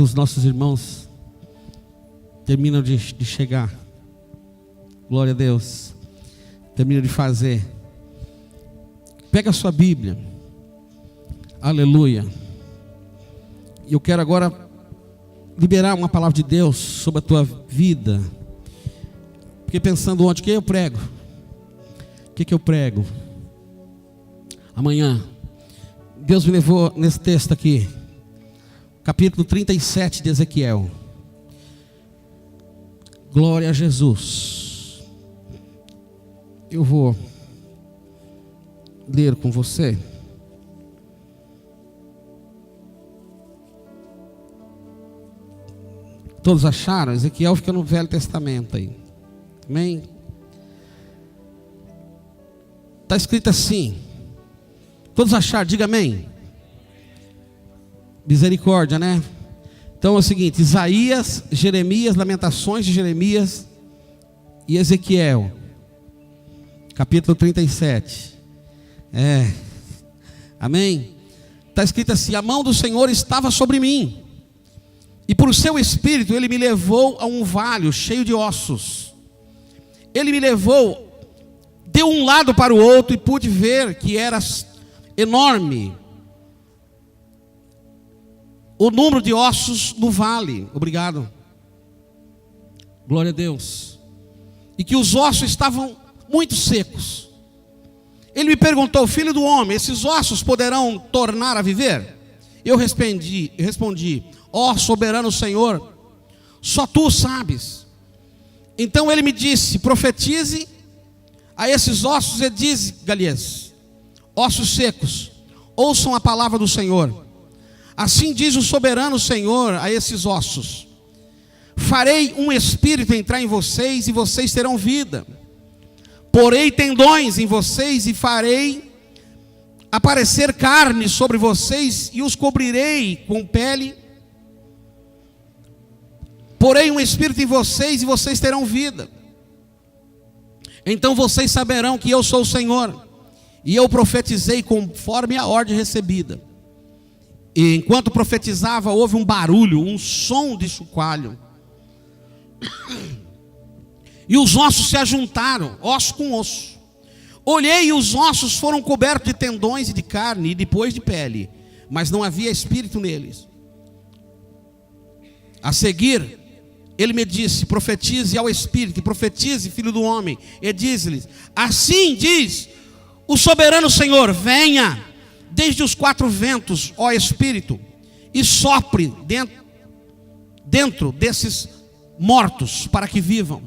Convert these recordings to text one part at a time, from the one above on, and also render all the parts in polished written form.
Enquanto os nossos irmãos terminam de chegar, glória a Deus, terminam de fazer, pega a sua Bíblia, aleluia. E eu quero agora liberar uma palavra de Deus sobre a tua vida. Fiquei pensando ontem, o que eu prego? O que eu prego? Amanhã, Deus me levou nesse texto aqui, capítulo 37 de Ezequiel. Glória a Jesus. Eu vou ler com você. Todos acharam? Ezequiel fica no Velho Testamento aí. Amém? Está escrito assim. Todos acharam? Diga amém. Misericórdia, né? Então é o seguinte: Isaías, Jeremias, Lamentações de Jeremias e Ezequiel, capítulo 37. Amém? Está escrito assim: a mão do Senhor estava sobre mim, e por seu espírito ele me levou a um vale cheio de ossos. Ele me levou de um lado para o outro, e pude ver que era enorme o número de ossos no vale. Obrigado. Glória a Deus. E que os ossos estavam muito secos. Ele me perguntou: filho do homem, esses ossos poderão tornar a viver? Eu respondi: ó soberano Senhor, só tu sabes. Então ele me disse: profetize a esses ossos e diz-lhes: ossos secos, ouçam a palavra do Senhor. Assim diz o soberano Senhor a esses ossos: farei um espírito entrar em vocês, e vocês terão vida. Porei tendões em vocês, e farei aparecer carne sobre vocês, e os cobrirei com pele. Porei um espírito em vocês, e vocês terão vida. Então vocês saberão que eu sou o Senhor. E eu profetizei conforme a ordem recebida. E enquanto profetizava, houve um barulho, um som de chocalho. E os ossos se ajuntaram, osso com osso. Olhei, e os ossos foram cobertos de tendões e de carne, e depois de pele, mas não havia espírito neles. A seguir, ele me disse: profetize ao espírito, profetize, filho do homem, e diz-lhes: assim diz o soberano Senhor: venha desde os quatro ventos, ó espírito, e sopre dentro desses mortos, para que vivam.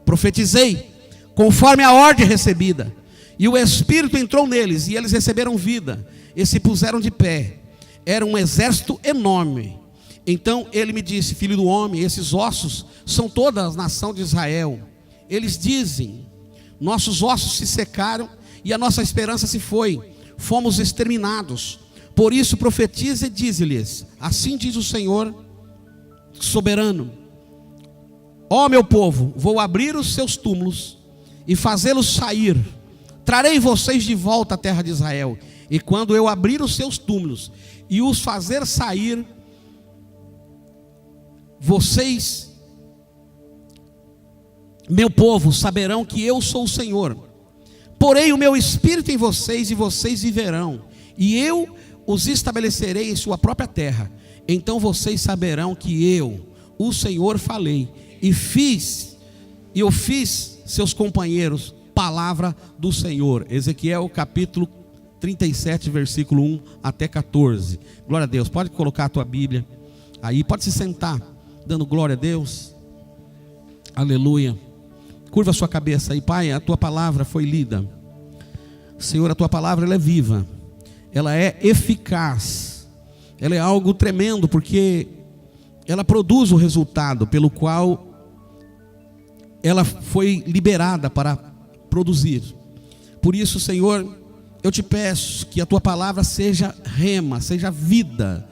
Profetizei conforme a ordem recebida, e o espírito entrou neles, e eles receberam vida, e se puseram de pé. Era um exército enorme. Então ele me disse: filho do homem, esses ossos são toda a nação de Israel. Eles dizem: nossos ossos se secaram, e a nossa esperança se foi, fomos exterminados. Por isso profetiza e diz-lhes: assim diz o Senhor soberano: ó meu povo, vou abrir os seus túmulos e fazê-los sair. Trarei vocês de volta à terra de Israel. E quando eu abrir os seus túmulos e os fazer sair, vocês, meu povo, saberão que eu sou o Senhor. Porei o meu espírito em vocês, e vocês viverão, e eu os estabelecerei em sua própria terra. Então vocês saberão que eu, o Senhor, falei, e eu fiz seus companheiros palavra do Senhor. Ezequiel capítulo 37, versículo 1 até 14. Glória a Deus. Pode colocar a tua Bíblia aí, pode se sentar, dando glória a Deus. Aleluia. Curva a sua cabeça aí. Pai, a tua palavra foi lida. Senhor, a tua palavra ela é viva, ela é eficaz, ela é algo tremendo, porque ela produz o resultado pelo qual ela foi liberada para produzir. Por isso, Senhor, eu te peço que a tua palavra seja rema, seja vida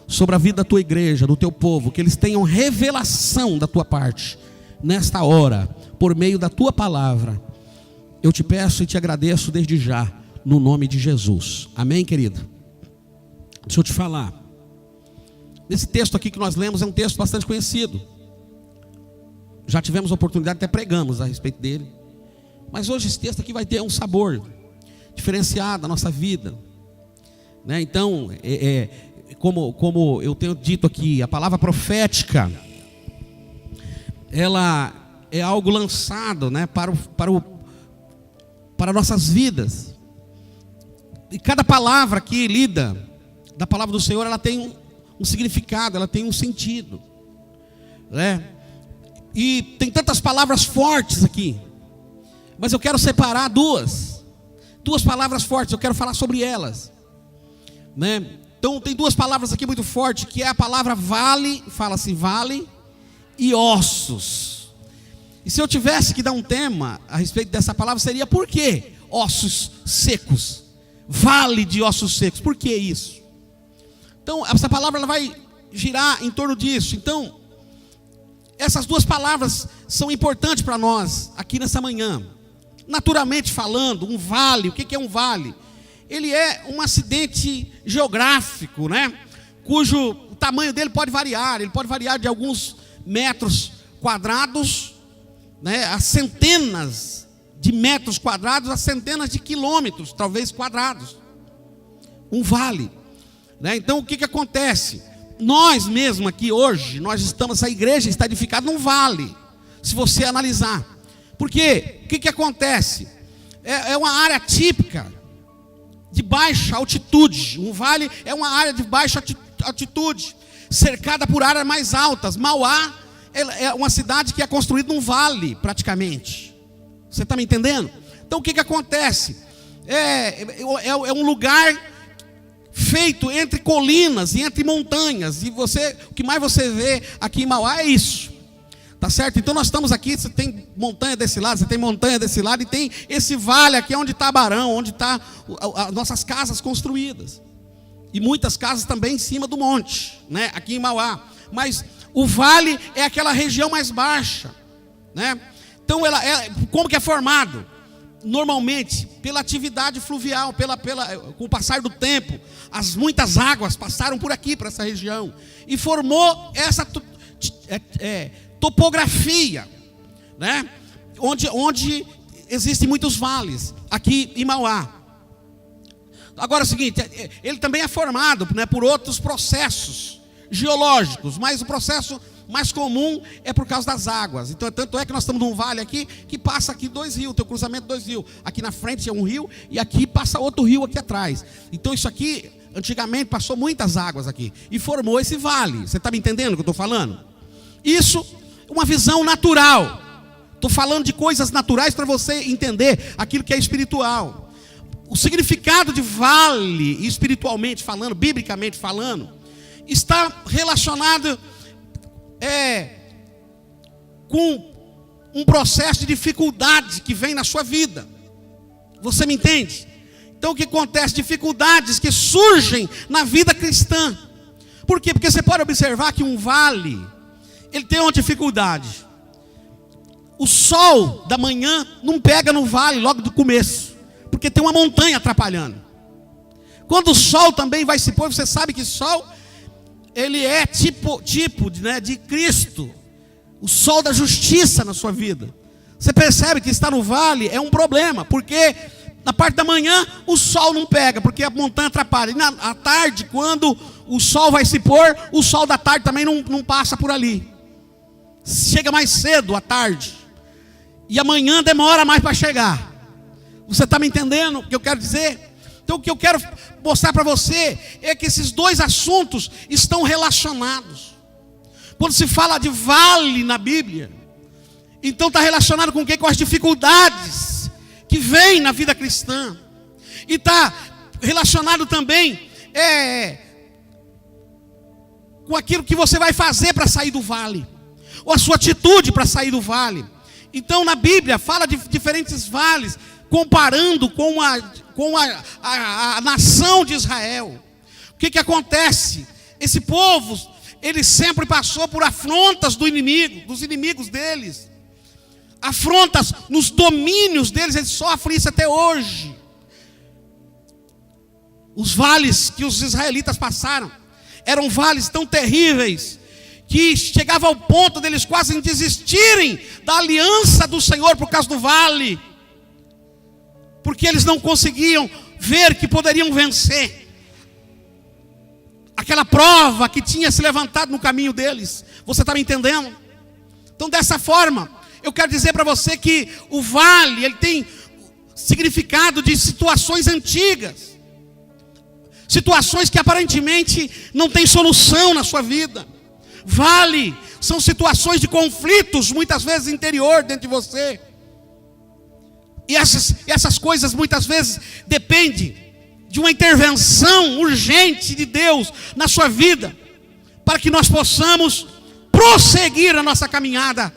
sobre a vida da tua igreja, do teu povo, que eles tenham revelação da tua parte nesta hora, por meio da tua palavra. Eu te peço e te agradeço desde já, no nome de Jesus. Amém, querido? Deixa eu te falar. Esse texto aqui que nós lemos é um texto bastante conhecido. Já tivemos a oportunidade, até pregamos a respeito dele. Mas hoje esse texto aqui vai ter um sabor diferenciado da nossa vida, né? Então, como eu tenho dito aqui, a palavra profética, ela é algo lançado, né, para nossas vidas. E cada palavra aqui lida da palavra do Senhor, ela tem um significado, ela tem um sentido, né? E tem tantas palavras fortes aqui, mas eu quero separar duas palavras fortes, eu quero falar sobre elas, né? Então tem duas palavras aqui muito fortes, que é a palavra vale, fala-se vale, e ossos. E se eu tivesse que dar um tema a respeito dessa palavra, seria: por que ossos secos? Vale de ossos secos, por que isso? Então essa palavra ela vai girar em torno disso. Então essas duas palavras são importantes para nós aqui nessa manhã. Naturalmente falando, um vale, o que é um vale? Ele é um acidente geográfico, né? Cujo o tamanho dele pode variar. Ele pode variar de alguns metros quadrados, né, a centenas de metros quadrados, a centenas de quilômetros, talvez quadrados. Um vale, né? Então o que acontece? Nós mesmo aqui hoje, essa igreja está edificada num vale, se você analisar. Por quê? O que acontece? É uma área típica de baixa altitude. Um vale é uma área de baixa altitude, cercada por áreas mais altas. Mauá é uma cidade que é construída num vale, praticamente. Você está me entendendo? Então o que acontece? É um lugar feito entre colinas e entre montanhas. E o que mais você vê aqui em Mauá é isso. Tá certo? Então nós estamos aqui, você tem montanha desse lado, você tem montanha desse lado, e tem esse vale aqui onde está Barão, onde está as nossas casas construídas. E muitas casas também em cima do monte, né? Aqui em Mauá. Mas o vale é aquela região mais baixa, né? Então como que é formado? Normalmente pela atividade fluvial, com o passar do tempo, muitas águas passaram por aqui, por essa região, e formou essa topografia, né? Onde existem muitos vales aqui em Mauá. Agora é o seguinte, ele também é formado, né, por outros processos geológicos, mas o processo mais comum é por causa das águas. Então, tanto é que nós estamos num vale aqui, que passa aqui dois rios, tem o cruzamento de dois rios. Aqui na frente é um rio, e aqui passa outro rio aqui atrás. Então isso aqui, antigamente passou muitas águas aqui, e formou esse vale. Você está me entendendo o que eu estou falando? Isso, uma visão natural. Estou falando de coisas naturais para você entender aquilo que é espiritual. O significado de vale, espiritualmente falando, biblicamente falando, está relacionado com um processo de dificuldade que vem na sua vida. Você me entende? Então o que acontece? Dificuldades que surgem na vida cristã. Por quê? Porque você pode observar que um vale, ele tem uma dificuldade. O sol da manhã não pega no vale logo do começo, porque tem uma montanha atrapalhando. Quando o sol também vai se pôr, você sabe que sol, ele é tipo né, de Cristo, o sol da justiça na sua vida. Você percebe que estar no vale é um problema, porque na parte da manhã o sol não pega, porque a montanha atrapalha. E à tarde, quando o sol vai se pôr, o sol da tarde também não passa por ali. Chega mais cedo à tarde, e amanhã demora mais para chegar. Você está me entendendo o que eu quero dizer? Então o que eu quero mostrar para você é que esses dois assuntos estão relacionados. Quando se fala de vale na Bíblia, então está relacionado com o quê? Com as dificuldades que vêm na vida cristã. E está relacionado também com aquilo que você vai fazer para sair do vale, ou a sua atitude para sair do vale. Então na Bíblia fala de diferentes vales, comparando com a nação de Israel. O que acontece? Esse povo, ele sempre passou por afrontas dos inimigos deles. Afrontas nos domínios deles, eles sofrem isso até hoje. Os vales que os israelitas passaram, Eram vales tão terríveis que chegava ao ponto deles quase desistirem da aliança do Senhor por causa do vale, porque eles não conseguiam ver que poderiam vencer aquela prova que tinha se levantado no caminho deles. Você está me entendendo? Então, dessa forma, eu quero dizer para você que o vale, ele tem significado de situações antigas, situações que aparentemente não tem solução na sua vida. Vale são situações de conflitos, muitas vezes interior dentro de você. E essas coisas muitas vezes dependem de uma intervenção urgente de Deus na sua vida, para que nós possamos prosseguir a nossa caminhada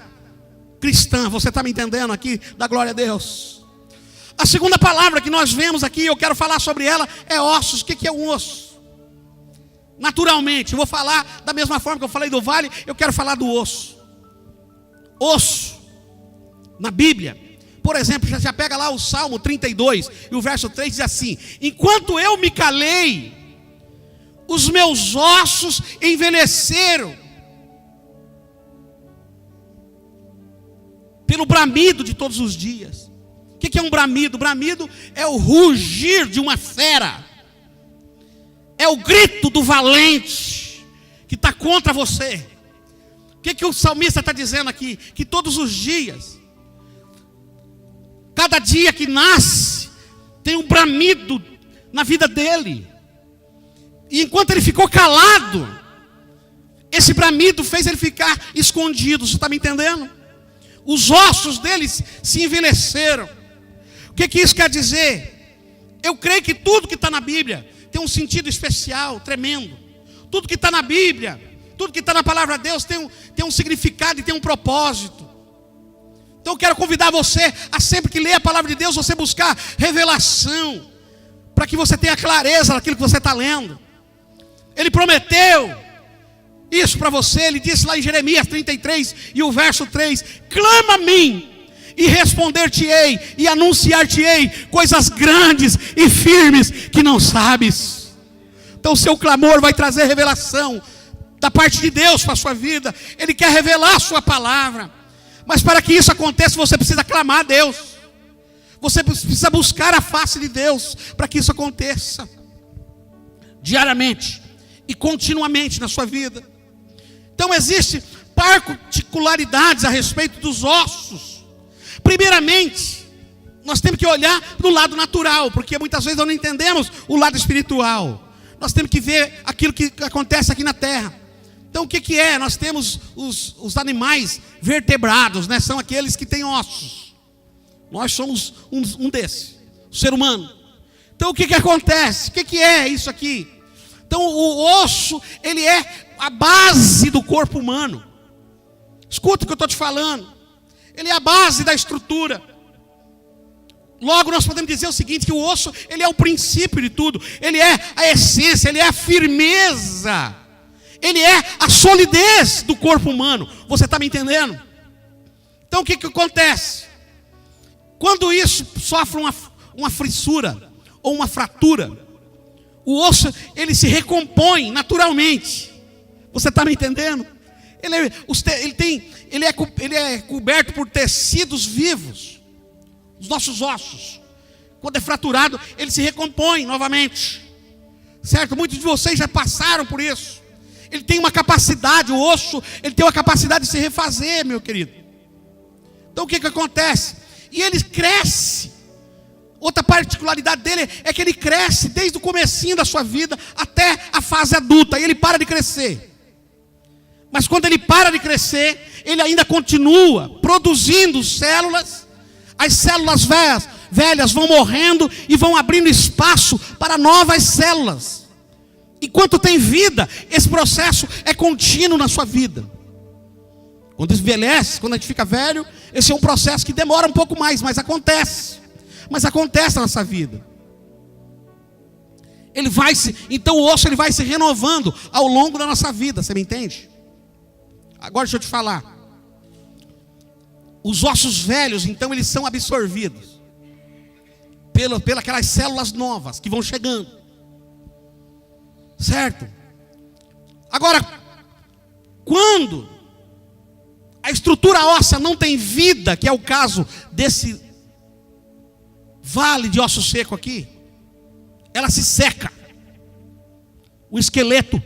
cristã. Você está me entendendo aqui? Dá glória a Deus. A segunda palavra que nós vemos aqui, eu quero falar sobre ela, é ossos. O que é um osso? Naturalmente, eu vou falar da mesma forma que eu falei do vale, eu quero falar do osso. Osso, na Bíblia, por exemplo, já pega lá o Salmo 32, e o verso 3 diz assim: enquanto eu me calei, os meus ossos envelheceram pelo bramido de todos os dias. O que é um bramido? Bramido é o rugir de uma fera, é o grito do valente que está contra você. O que o salmista está dizendo aqui? Que todos os dias, cada dia que nasce, tem um bramido na vida dele. E enquanto ele ficou calado, esse bramido fez ele ficar escondido. Você está me entendendo? Os ossos deles se envelheceram. O que isso quer dizer? Eu creio que tudo que está na Bíblia tem um sentido especial, tremendo. Tudo que está na Bíblia, tudo que está na palavra de Deus tem um significado e tem um propósito. Então eu quero convidar você a, sempre que ler a palavra de Deus, você buscar revelação, para que você tenha clareza daquilo que você está lendo. Ele prometeu isso para você. Ele disse lá em Jeremias 33 e o verso 3: clama a mim e responder-te-ei e anunciar-te-ei coisas grandes e firmes que não sabes. Então o seu clamor vai trazer revelação da parte de Deus para a sua vida. Ele quer revelar a sua palavra, mas para que isso aconteça, você precisa clamar a Deus. Você precisa buscar a face de Deus para que isso aconteça diariamente e continuamente na sua vida. Então existem particularidades a respeito dos ossos. Primeiramente, nós temos que olhar do lado natural, porque muitas vezes nós não entendemos o lado espiritual. Nós temos que ver aquilo que acontece aqui na terra. Então o que é? Nós temos os animais vertebrados, né? São aqueles que têm ossos. Nós somos um desses, o ser humano. Então o que acontece? O que é isso aqui? Então o osso, ele é a base do corpo humano. Escuta o que eu estou te falando. Ele é a base da estrutura. Logo nós podemos dizer o seguinte, que o osso, ele é o princípio de tudo. Ele é a essência, ele é a firmeza, ele é a solidez do corpo humano. Você está me entendendo? Então o que acontece? Quando isso sofre uma fissura ou uma fratura, o osso, ele se recompõe naturalmente. Você está me entendendo? Ele é coberto por tecidos vivos. Os nossos ossos, quando é fraturado, ele se recompõe novamente. Certo? Muitos de vocês já passaram por isso. Ele tem uma capacidade, o osso, ele tem uma capacidade de se refazer, meu querido. Então o que acontece? E ele cresce. Outra particularidade dele é que ele cresce desde o comecinho da sua vida até a fase adulta. E ele para de crescer. Mas quando ele para de crescer, ele ainda continua produzindo células. As células velhas vão morrendo e vão abrindo espaço para novas células. Enquanto tem vida, esse processo é contínuo na sua vida. Quando envelhece, quando a gente fica velho, esse é um processo que demora um pouco mais, mas acontece. Mas acontece na nossa vida. Então o osso ele vai se renovando ao longo da nossa vida, você me entende? Agora deixa eu te falar. Os ossos velhos, então, eles são absorvidos pelas células novas que vão chegando. Certo? Agora, quando a estrutura óssea não tem vida, que é o caso desse vale de osso seco aqui, ela se seca. O esqueleto,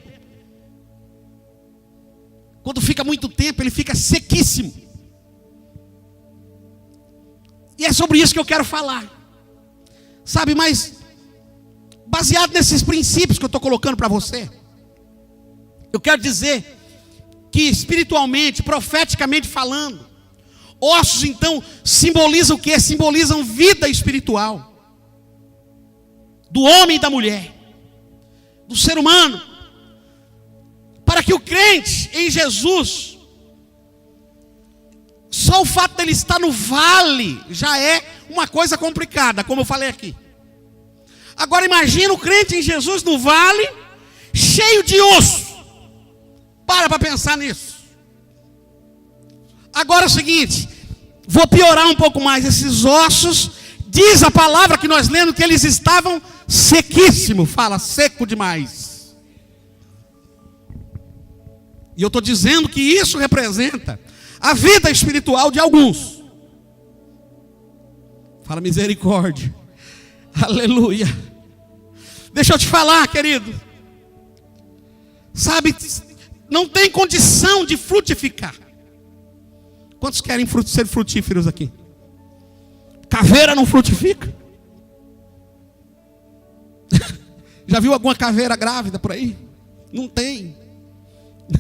quando fica muito tempo, ele fica sequíssimo. E é sobre isso que eu quero falar. Sabe, mas baseado nesses princípios que eu estou colocando para você, eu quero dizer que espiritualmente, profeticamente falando, ossos então simbolizam o quê? Simbolizam vida espiritual do homem e da mulher, do ser humano. Para que o crente em Jesus, só o fato dele estar no vale já é uma coisa complicada, como eu falei aqui. Agora imagina o crente em Jesus no vale, cheio de osso. Para pensar nisso. Agora é o seguinte, vou piorar um pouco mais. Esses ossos, diz a palavra que nós lemos que eles estavam sequíssimos. Fala, seco demais. E eu estou dizendo que isso representa a vida espiritual de alguns. Fala, misericórdia. Aleluia. Deixa eu te falar, querido. Sabe, não tem condição de frutificar. Quantos querem ser frutíferos aqui? Caveira não frutifica? Já viu alguma caveira grávida por aí? Não tem.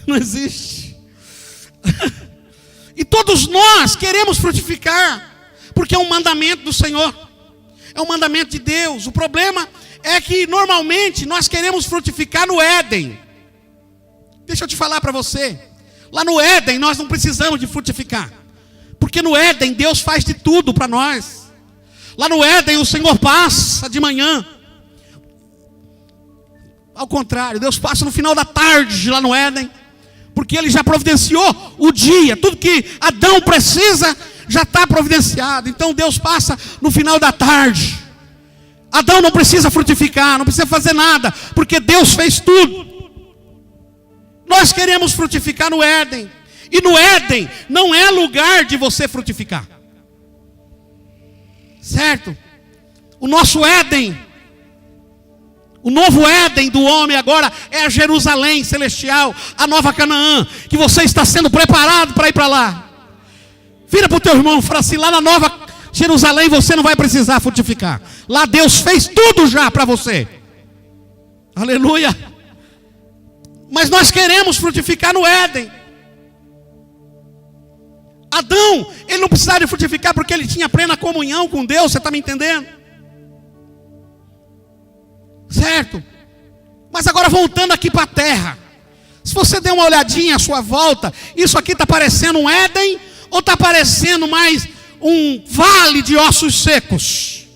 Não existe. E todos nós queremos frutificar, porque é um mandamento do Senhor, é um mandamento de Deus. O problema é que normalmente nós queremos frutificar no Éden. Deixa eu te falar para você, lá no Éden nós não precisamos de frutificar, porque no Éden Deus faz de tudo para nós. Lá no Éden o Senhor passa de manhã, ao contrário, Deus passa no final da tarde lá no Éden, porque Ele já providenciou o dia, tudo que Adão precisa já está providenciado. Então Deus passa no final da tarde. Adão não precisa frutificar, não precisa fazer nada, porque Deus fez tudo. Nós queremos frutificar no Éden, e no Éden não é lugar de você frutificar, certo? O nosso Éden, o novo Éden do homem agora é a Jerusalém celestial, a nova Canaã, que você está sendo preparado para ir para lá. Vira para o teu irmão e fala assim: lá na nova Jerusalém você não vai precisar frutificar, lá Deus fez tudo já para você. Aleluia. Mas nós queremos frutificar no Éden. Adão, ele não precisava de frutificar porque ele tinha plena comunhão com Deus, você está me entendendo? Certo? Mas agora voltando aqui para a terra, se você der uma olhadinha à sua volta, isso aqui está parecendo um Éden ou está parecendo mais um vale de ossos secos?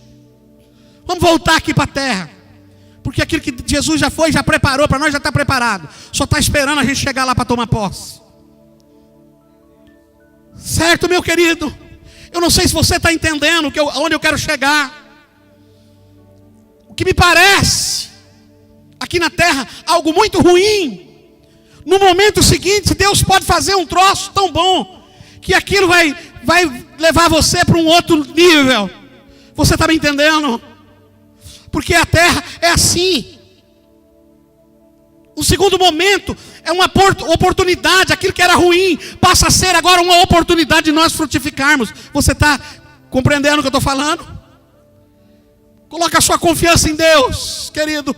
Vamos voltar aqui para a terra, porque aquilo que Jesus já foi, já preparou para nós, já está preparado. Só está esperando a gente chegar lá para tomar posse. Certo, meu querido? Eu não sei se você está entendendo onde eu quero chegar. O que me parece, aqui na terra, algo muito ruim. No momento seguinte, Deus pode fazer um troço tão bom, que aquilo vai levar você para um outro nível. Você está me entendendo? Porque a terra é assim. O segundo momento é uma oportunidade. Aquilo que era ruim passa a ser agora uma oportunidade de nós frutificarmos. Você está compreendendo o que eu estou falando? Coloca a sua confiança em Deus, querido.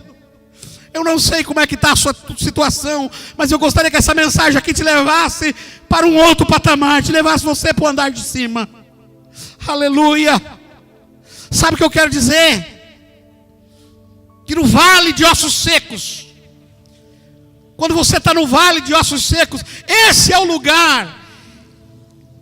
Eu não sei como é que está a sua situação, mas eu gostaria que essa mensagem aqui te levasse para um outro patamar, te levasse você para o andar de cima. Aleluia. Sabe o que eu quero dizer? Que no vale de ossos secos, quando você está no vale de ossos secos, esse é o lugar,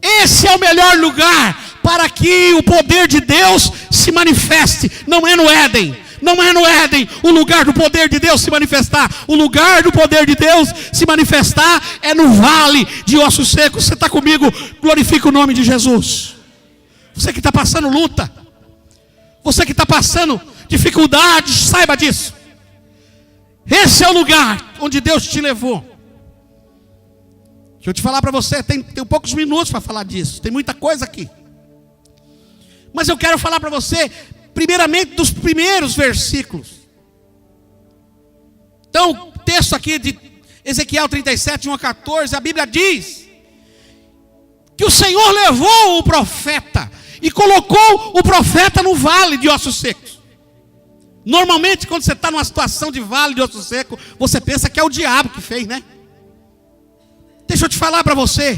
esse é o melhor lugar para que o poder de Deus se manifeste. Não é no Éden, não é no Éden o lugar do poder de Deus se manifestar. O lugar do poder de Deus se manifestar é no vale de ossos secos. Você está comigo? Glorifica o nome de Jesus. Você que está passando luta, você que está passando dificuldades, saiba disso. Esse é o lugar onde Deus te levou. Deixa eu te falar para você, tenho poucos minutos para falar disso, tem muita coisa aqui. Mas eu quero falar para você, primeiramente, dos primeiros versículos. Então, o texto aqui de Ezequiel 37, 1 a 14, a Bíblia diz que o Senhor levou o profeta e colocou o profeta no vale de ossos secos. Normalmente, quando você está numa situação de vale de ossos secos, você pensa que é o diabo que fez, né? Deixa eu te falar para você.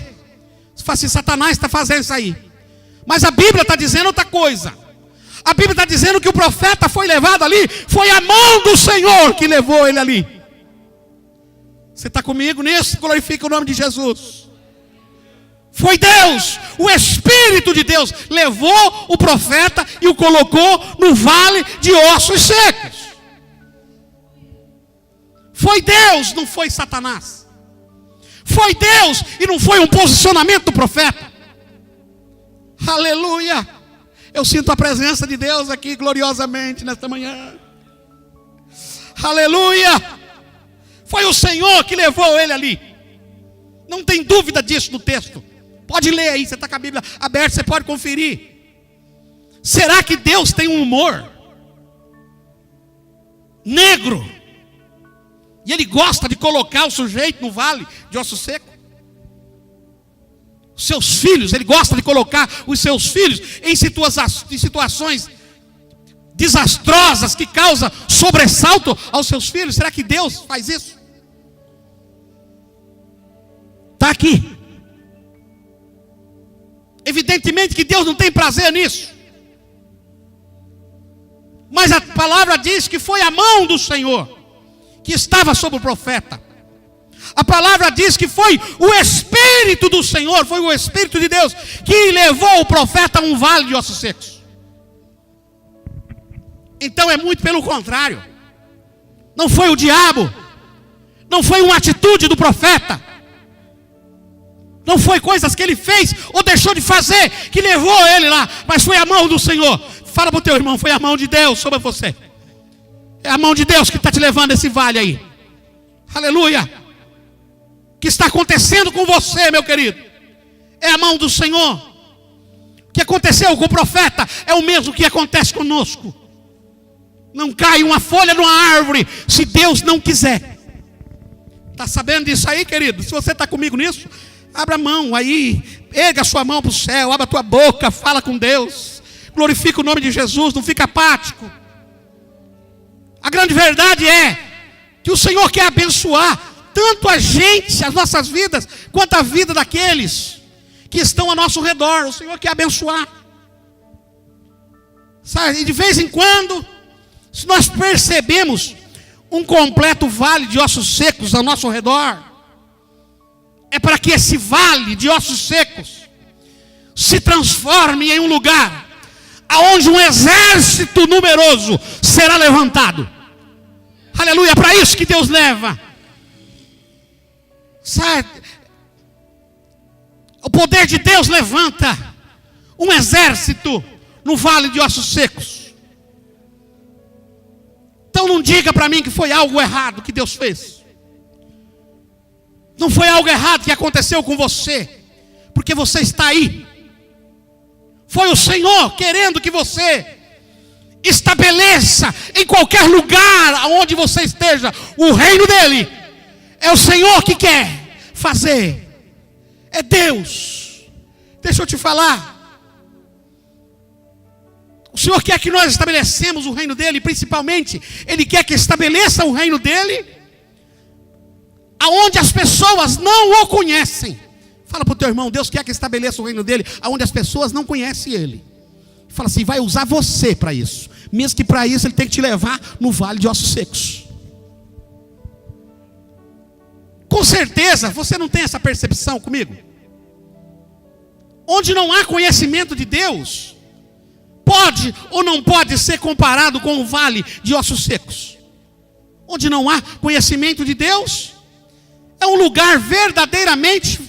Você fala assim, Satanás está fazendo isso aí. Mas a Bíblia está dizendo outra coisa. A Bíblia está dizendo que o profeta foi levado ali. Foi a mão do Senhor que levou ele ali. Você está comigo nisso? Glorifica o nome de Jesus. Foi Deus, o Espírito de Deus levou o profeta e o colocou no vale de ossos secos. Foi Deus, não foi Satanás. Foi Deus e não foi um posicionamento do profeta. Aleluia. Eu sinto a presença de Deus aqui gloriosamente nesta manhã. Aleluia. Foi o Senhor que levou ele ali. Não tem dúvida disso no texto. Pode ler aí, você está com a Bíblia aberta, você pode conferir. Será que Deus tem um humor negro? E Ele gosta de colocar o sujeito no vale de osso seco? Seus filhos, Ele gosta de colocar os seus filhos em situações desastrosas que causam sobressalto aos seus filhos. Será que Deus faz isso? Está aqui. Evidentemente que Deus não tem prazer nisso. Mas a palavra diz que foi a mão do Senhor que estava sobre o profeta. A palavra diz que foi o Espírito do Senhor, foi o Espírito de Deus que levou o profeta a um vale de ossos secos. Então é muito pelo contrário. Não foi o diabo, não foi uma atitude do profeta, não foi coisas que ele fez ou deixou de fazer que levou ele lá, mas foi a mão do Senhor. Fala para o teu irmão, foi a mão de Deus sobre você. É a mão de Deus que está te levando a esse vale aí. Aleluia. O que está acontecendo com você, meu querido? É a mão do Senhor. O que aconteceu com o profeta é o mesmo que acontece conosco. Não cai uma folha numa árvore se Deus não quiser. Está sabendo disso aí, querido? Se você está comigo nisso, abra a mão aí, erga a sua mão para o céu, abra a tua boca, fala com Deus, glorifica o nome de Jesus, não fica apático. A grande verdade é que o Senhor quer abençoar tanto a gente, as nossas vidas, quanto a vida daqueles que estão ao nosso redor. O Senhor quer abençoar. Sabe? E de vez em quando, se nós percebemos um completo vale de ossos secos ao nosso redor, é para que esse vale de ossos secos se transforme em um lugar aonde um exército numeroso será levantado. Aleluia, é para isso que Deus leva. Sabe? O poder de Deus levanta um exército no vale de ossos secos. Então não diga para mim que foi algo errado que Deus fez. Não foi algo errado que aconteceu com você, porque você está aí. Foi o Senhor querendo que você estabeleça em qualquer lugar onde você esteja o reino dele. É o Senhor que quer fazer. É Deus. Deixa eu te falar. O Senhor quer que nós estabelecemos o reino dele, principalmente Ele quer que estabeleça o reino dele aonde as pessoas não o conhecem. Fala para o teu irmão, Deus quer que estabeleça o reino dele aonde as pessoas não conhecem ele. Fala assim, vai usar você para isso. Mesmo que para isso Ele tem que te levar no vale de ossos secos. Com certeza, você não tem essa percepção comigo? Onde não há conhecimento de Deus, pode ou não pode ser comparado com o vale de ossos secos? Onde não há conhecimento de Deus, é um lugar verdadeiramente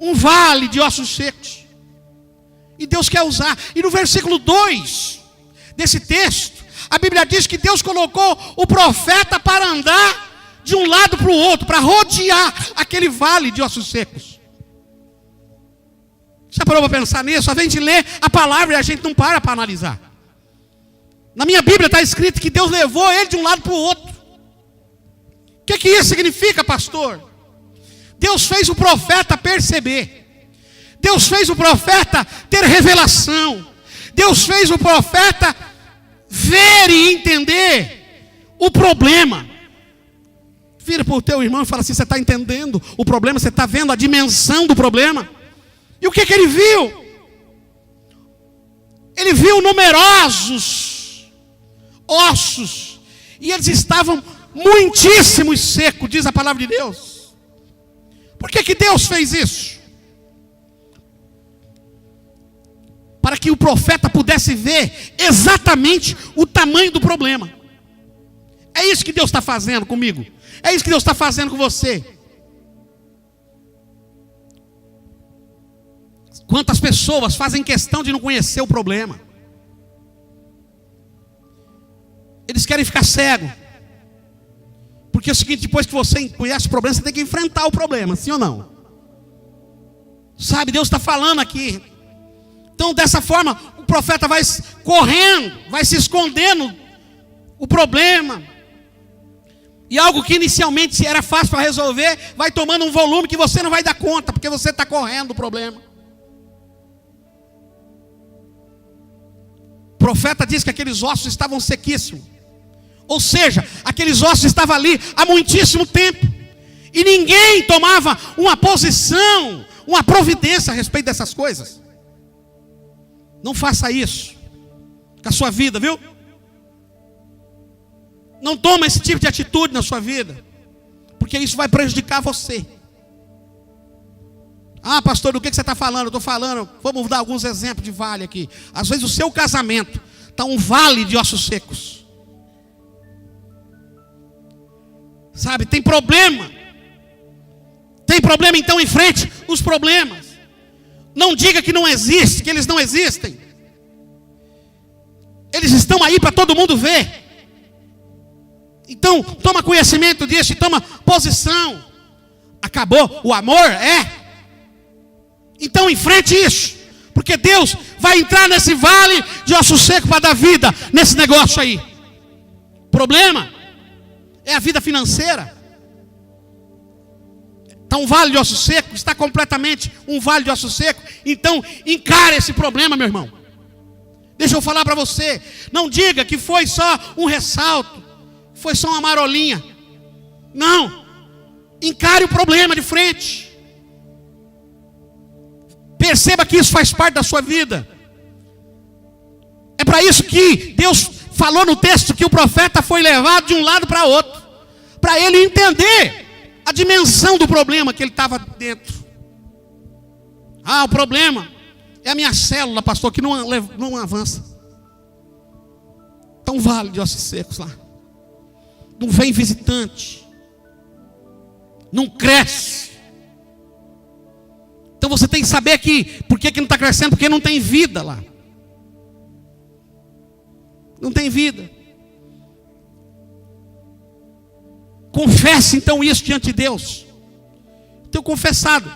um vale de ossos secos. E Deus quer usar. E no versículo 2 desse texto, a Bíblia diz que Deus colocou o profeta para andar de um lado para o outro, para rodear aquele vale de ossos secos. Já parou para pensar nisso? Às vezes a gente lê a palavra e a gente não para analisar. Na minha Bíblia está escrito que Deus levou ele de um lado para o outro. O que isso significa, pastor? Deus fez o profeta perceber. Deus fez o profeta ter revelação. Deus fez o profeta ver e entender o problema. Vira para o teu irmão e fala assim: você está entendendo o problema? Você está vendo a dimensão do problema? E o que ele viu? Ele viu numerosos ossos, e eles estavam muitíssimo secos, diz a palavra de Deus. Por que Deus fez isso? Para que o profeta pudesse ver exatamente o tamanho do problema. É isso que Deus está fazendo comigo. É isso que Deus está fazendo com você. Quantas pessoas fazem questão de não conhecer o problema? Eles querem ficar cegos. Porque é o seguinte: depois que você conhece o problema, você tem que enfrentar o problema, sim ou não? Sabe, Deus está falando aqui. Então, dessa forma, o profeta vai correndo, vai se escondendo o problema. E algo que inicialmente era fácil para resolver, vai tomando um volume que você não vai dar conta, porque você está correndo do problema. O profeta diz que aqueles ossos estavam sequíssimos. Ou seja, aqueles ossos estavam ali há muitíssimo tempo. E ninguém tomava uma posição, uma providência a respeito dessas coisas. Não faça isso com a sua vida, viu? Não toma esse tipo de atitude na sua vida, porque isso vai prejudicar você. Ah, pastor, do que você está falando? Eu estou falando, vamos dar alguns exemplos de vale aqui. Às vezes o seu casamento está um vale de ossos secos. Sabe, tem problema. Tem problema, então enfrente os problemas. Não diga que não existe, que eles não existem. Eles estão aí para todo mundo ver. Então, toma conhecimento disso e toma posição. Acabou o amor? É. Então enfrente isso. Porque Deus vai entrar nesse vale de osso seco para dar vida nesse negócio aí. Problema é a vida financeira. Está um vale de osso seco, está completamente um vale de osso seco. Então encare esse problema, meu irmão. Deixa eu falar para você. Não diga que foi só um ressalto, foi só uma marolinha. Não. Encare o problema de frente. Perceba que isso faz parte da sua vida. É para isso que Deus falou no texto que o profeta foi levado de um lado para outro, para ele entender a dimensão do problema que ele estava dentro. Ah, o problema é a minha célula, pastor, que não avança. Está um vale de ossos secos lá. Não vem visitante. Não cresce. Então você tem que saber que, por que não está crescendo? Porque não tem vida lá. Não tem vida. Confesse então isso diante de Deus. Tenho confessado.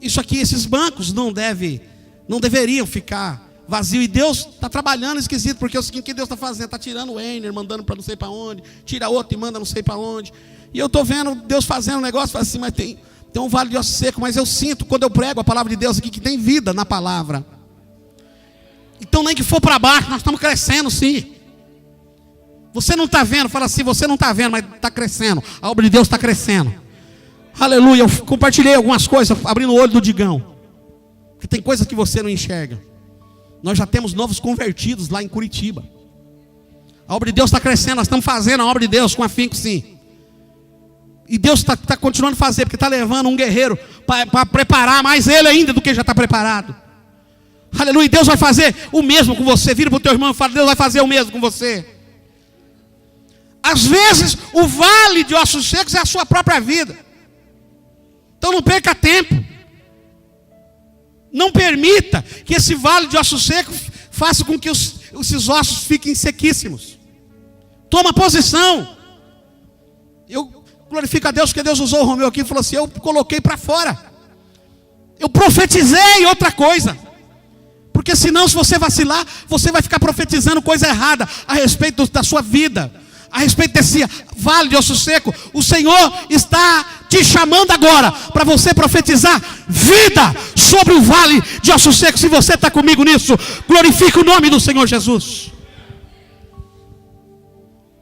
Isso aqui, esses bancos não deveriam ficar vazios. E Deus está trabalhando esquisito. Porque é o seguinte que Deus está fazendo. Está tirando o Ener, mandando para não sei para onde. Tira outro e manda não sei para onde. E eu estou vendo Deus fazendo um negócio assim, mas tem um vale de osso seco. Mas eu sinto quando eu prego a palavra de Deus aqui que tem vida na palavra. Então nem que for para baixo, nós estamos crescendo sim. Você não está vendo, fala assim, você não está vendo, mas está crescendo. A obra de Deus está crescendo. Aleluia, eu compartilhei algumas coisas, abrindo o olho do Digão. Porque tem coisas que você não enxerga. Nós já temos novos convertidos lá em Curitiba. A obra de Deus está crescendo, nós estamos fazendo a obra de Deus com afinco sim. E Deus está continuando a fazer, porque está levando um guerreiro para preparar mais ele ainda do que já está preparado. Aleluia, Deus vai fazer o mesmo com você. Vira para o teu irmão e fala, Deus vai fazer o mesmo com você. Às vezes o vale de ossos secos é a sua própria vida. Então não perca tempo. Não permita que esse vale de ossos secos faça com que esses ossos fiquem sequíssimos. Toma posição. Glorifica a Deus, porque Deus usou o Romeu aqui e falou assim: eu coloquei para fora. Eu profetizei outra coisa. Porque senão, se você vacilar, você vai ficar profetizando coisa errada a respeito da sua vida, a respeito desse vale de osso seco. O Senhor está te chamando agora para você profetizar vida sobre o vale de osso seco. Se você está comigo nisso, glorifique o nome do Senhor Jesus.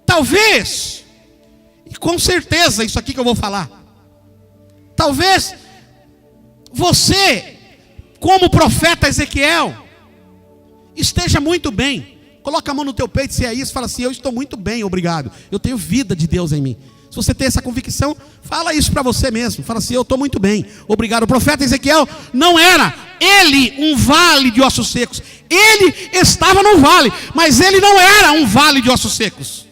Talvez, e com certeza isso aqui que eu vou falar, talvez você, como profeta Ezequiel, esteja muito bem. Coloca a mão no teu peito, se é isso, fala assim: eu estou muito bem, obrigado. Eu tenho vida de Deus em mim. Se você tem essa convicção, fala isso para você mesmo. Fala assim: eu estou muito bem, obrigado. O profeta Ezequiel não era ele um vale de ossos secos. Ele estava no vale, mas ele não era um vale de ossos secos.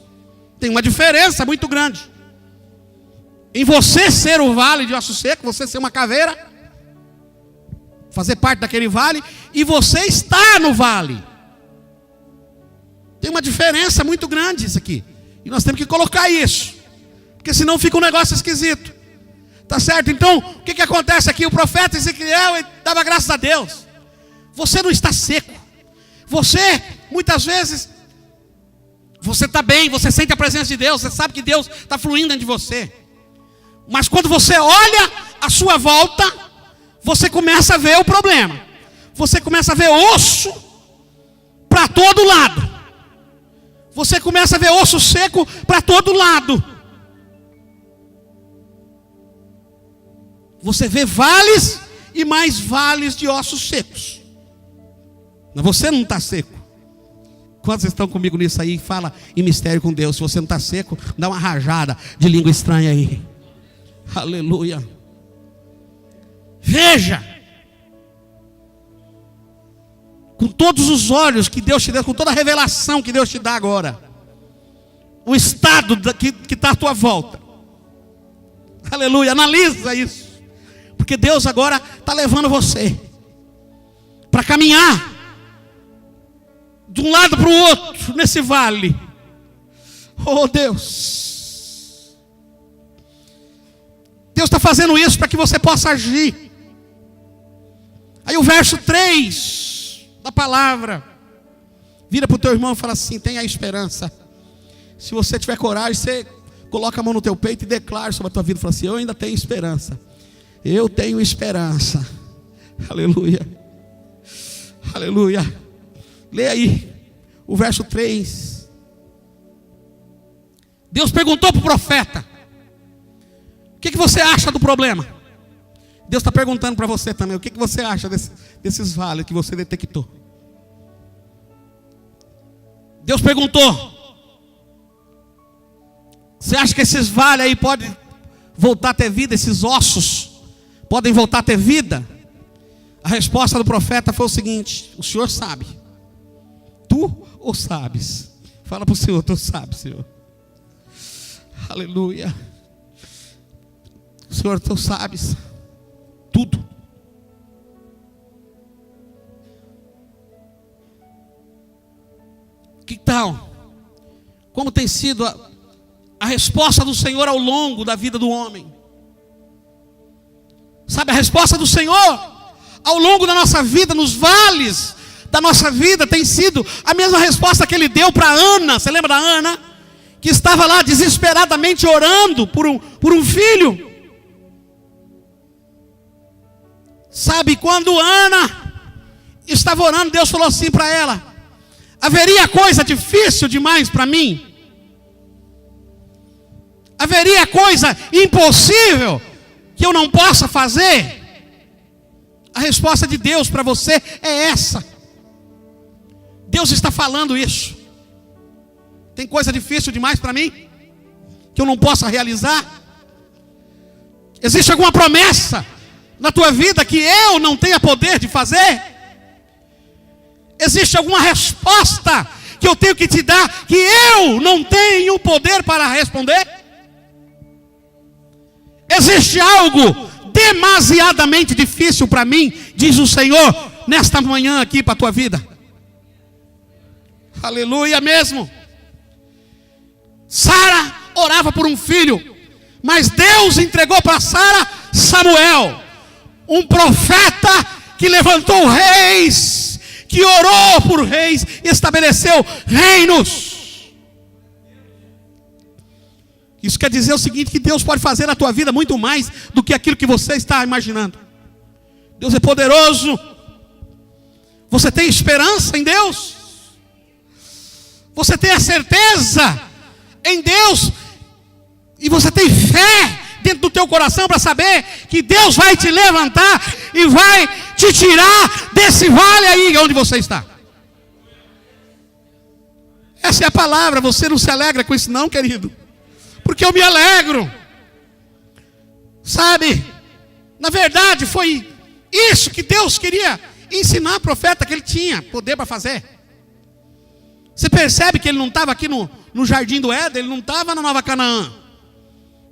Tem uma diferença muito grande em você ser o vale de ossos secos, você ser uma caveira, fazer parte daquele vale, e você está no vale. Tem uma diferença muito grande isso aqui. E nós temos que colocar isso, porque senão fica um negócio esquisito. Tá certo? Então, o que acontece aqui? O profeta Ezequiel dava graças a Deus. Você não está seco. Você, muitas vezes, você está bem, você sente a presença de Deus, você sabe que Deus está fluindo dentro de você. Mas quando você olha à sua volta, você começa a ver o problema. Você começa a ver osso para todo lado. Você começa a ver osso seco para todo lado. Você vê vales e mais vales de ossos secos. Mas você não está seco. Quantos estão comigo nisso aí? Fala em mistério com Deus. Se você não está seco, dá uma rajada de língua estranha aí. Aleluia. Veja, com todos os olhos que Deus te deu, com toda a revelação que Deus te dá agora, o estado que está à tua volta. Aleluia, analisa isso. Porque Deus agora está levando você para caminhar de um lado para o outro nesse vale. Oh Deus, Deus está fazendo isso para que você possa agir. Aí o verso 3 da palavra, vira para o teu irmão e fala assim: tenha esperança. Se você tiver coragem, você coloca a mão no teu peito e declara sobre a tua vida. Fala assim: eu ainda tenho esperança. Eu tenho esperança. Aleluia. Aleluia. Lê aí o verso 3. Deus perguntou para o profeta: o que você acha do problema? Deus está perguntando para você também: o que você acha desses vales que você detectou? Deus perguntou: você acha que esses vales aí podem voltar a ter vida? Esses ossos podem voltar a ter vida? A resposta do profeta foi o seguinte: o Senhor sabe. Tu ou sabes? Fala para o Senhor: tu sabes, Senhor. Aleluia. Senhor, tu sabes tudo. Que tal? Como tem sido a resposta do Senhor ao longo da vida do homem? Sabe, a resposta do Senhor ao longo da nossa vida, nos vales da nossa vida, tem sido a mesma resposta que Ele deu para Ana. Você lembra da Ana? Que estava lá desesperadamente orando por um filho. Sabe, quando Ana estava orando, Deus falou assim para ela: haveria coisa difícil demais para mim? Haveria coisa impossível que eu não possa fazer? A resposta de Deus para você é essa. Deus está falando isso. Tem coisa difícil demais para mim que eu não possa realizar? Existe alguma promessa na tua vida que eu não tenha poder de fazer? Existe alguma resposta que eu tenho que te dar que eu não tenho poder para responder? Existe algo demasiadamente difícil para mim, diz o Senhor, nesta manhã aqui para a tua vida? Aleluia mesmo. Sara orava por um filho, Mas Deus entregou para Sara Samuel, um profeta que levantou reis, que orou por reis e estabeleceu reinos. Isso quer dizer o seguinte, que Deus pode fazer na tua vida muito mais do que aquilo que você está imaginando. Deus é poderoso. Você tem esperança em Deus? Você tem a certeza em Deus? E você tem fé dentro do teu coração para saber que Deus vai te levantar e vai te tirar desse vale aí onde você está? Essa é a palavra. Você não se alegra com isso não, querido? Porque eu me alegro. Sabe? Na verdade foi isso que Deus queria ensinar ao profeta, que ele tinha poder para fazer. Você percebe que ele não estava aqui no jardim do Éden, ele não estava na Nova Canaã.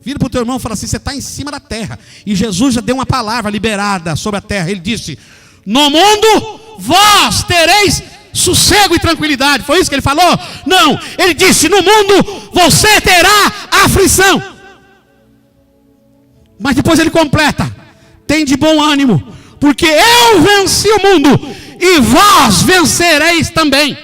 Vira para o teu irmão e fala assim: você está em cima da terra. E Jesus já deu uma palavra liberada sobre a terra. Ele disse: no mundo vós tereis sossego e tranquilidade. Foi isso que ele falou? Não, ele disse: no mundo você terá aflição. Mas depois ele completa: tem de bom ânimo, porque eu venci o mundo e vós vencereis também.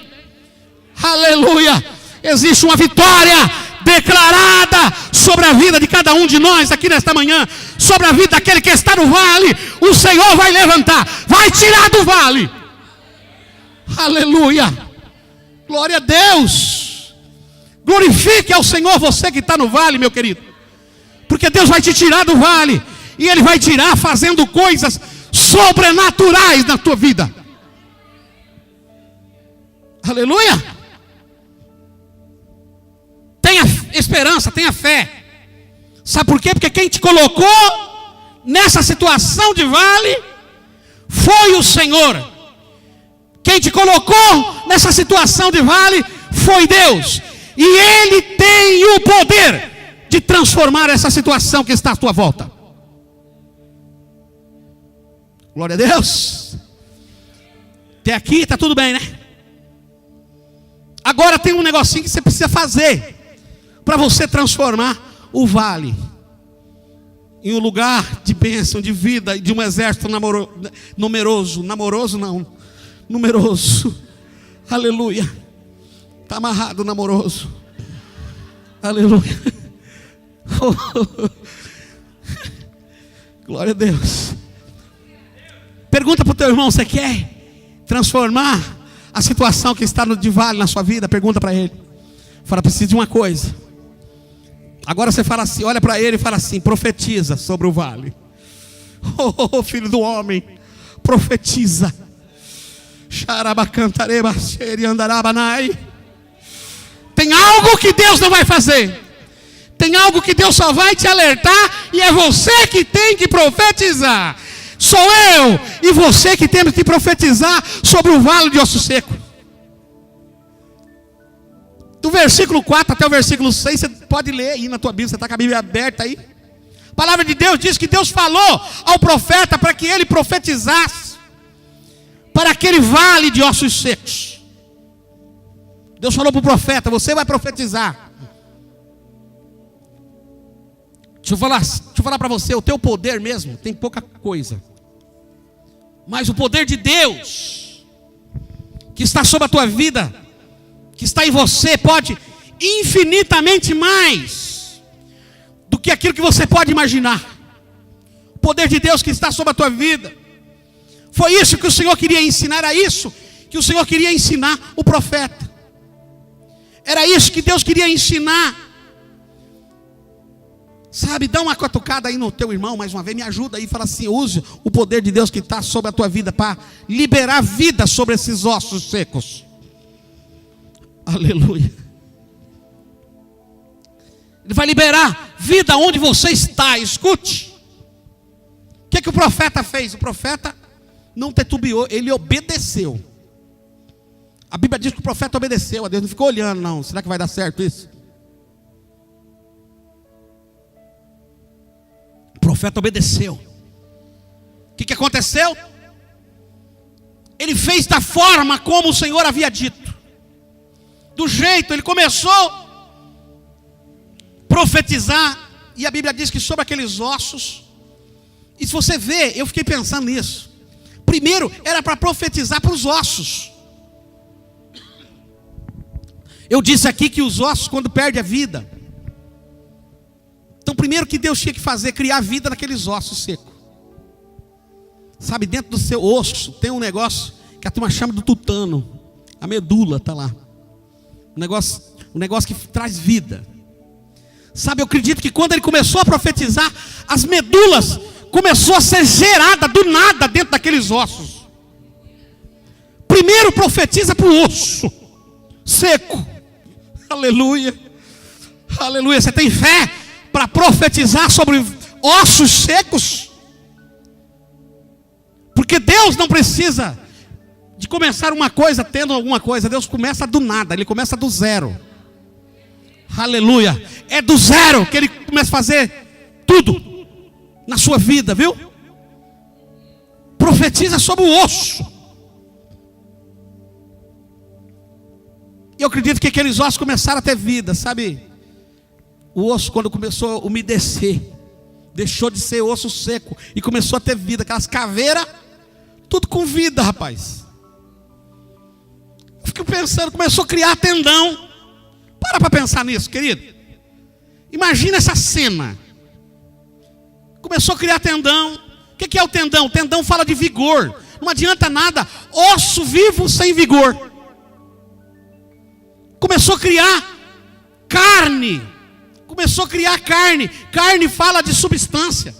Aleluia! Existe uma vitória declarada sobre a vida de cada um de nós aqui nesta manhã, sobre a vida daquele que está no vale. O Senhor vai levantar, vai tirar do vale. Aleluia! Glória a Deus! Glorifique ao Senhor você que está no vale, meu querido, porque Deus vai te tirar do vale, e Ele vai tirar fazendo coisas sobrenaturais na tua vida. Aleluia! Tenha esperança, tenha fé. Sabe por quê? Porque quem te colocou nessa situação de vale foi o Senhor. Quem te colocou nessa situação de vale foi Deus. E Ele tem o poder de transformar essa situação que está à tua volta. Glória a Deus. Até aqui está tudo bem, né? Agora tem um negocinho que você precisa fazer para você transformar o vale em um lugar de bênção, de vida e de um exército numeroso. Aleluia. Está amarrado, namoroso. Aleluia. Glória a Deus. Pergunta para o teu irmão: você quer transformar a situação que está de vale na sua vida? Pergunta para ele. Fala: preciso de uma coisa. Agora você fala assim, olha para ele e fala assim: profetiza sobre o vale. Oh, filho do homem, profetiza. Tem algo que Deus não vai fazer. Tem algo que Deus só vai te alertar, e é você que tem que profetizar. Sou eu e você que temos que profetizar sobre o vale de osso seco. Do versículo 4 até o versículo 6, você pode ler aí na tua Bíblia, você está com a Bíblia aberta aí. A palavra de Deus diz que Deus falou ao profeta para que ele profetizasse para aquele vale de ossos secos. Deus falou para o profeta: você vai profetizar. Deixa eu falar para você, o teu poder mesmo tem pouca coisa, mas o poder de Deus que está sobre a tua vida, que está em você, pode infinitamente mais do que aquilo que você pode imaginar. O poder de Deus que está sobre a tua vida. Foi isso que o Senhor queria ensinar, era isso que o Senhor queria ensinar o profeta. Era isso que Deus queria ensinar. Sabe, dá uma catucada aí no teu irmão mais uma vez, me ajuda aí, fala assim: use o poder de Deus que está sobre a tua vida para liberar vida sobre esses ossos secos. Aleluia. Ele vai liberar vida onde você está. Escute. O que o profeta fez? O profeta não titubeou, ele obedeceu. A Bíblia diz que o profeta obedeceu a Deus, não ficou olhando não. Será que vai dar certo isso? O profeta obedeceu. O que aconteceu? Ele fez da forma como o Senhor havia dito. Do jeito, ele começou a profetizar e a Bíblia diz que sobre aqueles ossos, e se você vê, eu fiquei pensando nisso. Primeiro, era para profetizar para os ossos. Eu disse aqui que os ossos, quando perdem a vida, então primeiro que Deus tinha que fazer, criar vida naqueles ossos secos. Sabe, dentro do seu osso tem um negócio que a turma chama do tutano. A medula está lá. Um negócio que traz vida. Sabe, eu acredito que quando ele começou a profetizar, as medulas começou a ser gerada do nada dentro daqueles ossos. Primeiro profetiza para o osso seco. Aleluia. Aleluia. Você tem fé para profetizar sobre ossos secos? Porque Deus não precisa de começar uma coisa tendo alguma coisa. Deus começa do nada, Ele começa do zero. Aleluia. É do zero que Ele começa a fazer tudo na sua vida, viu? Profetiza sobre o osso. E eu acredito que aqueles ossos começaram a ter vida, sabe? O osso, quando começou a umedecer, deixou de ser osso seco e começou a ter vida. Aquelas caveiras, tudo com vida, rapaz. Eu fico pensando, começou a criar tendão. Para pensar nisso, querido. Imagina essa cena. Começou a criar tendão. O que é o tendão? O tendão fala de vigor. Não adianta nada, osso vivo sem vigor. Começou a criar carne. Começou a criar carne. Carne fala de substância.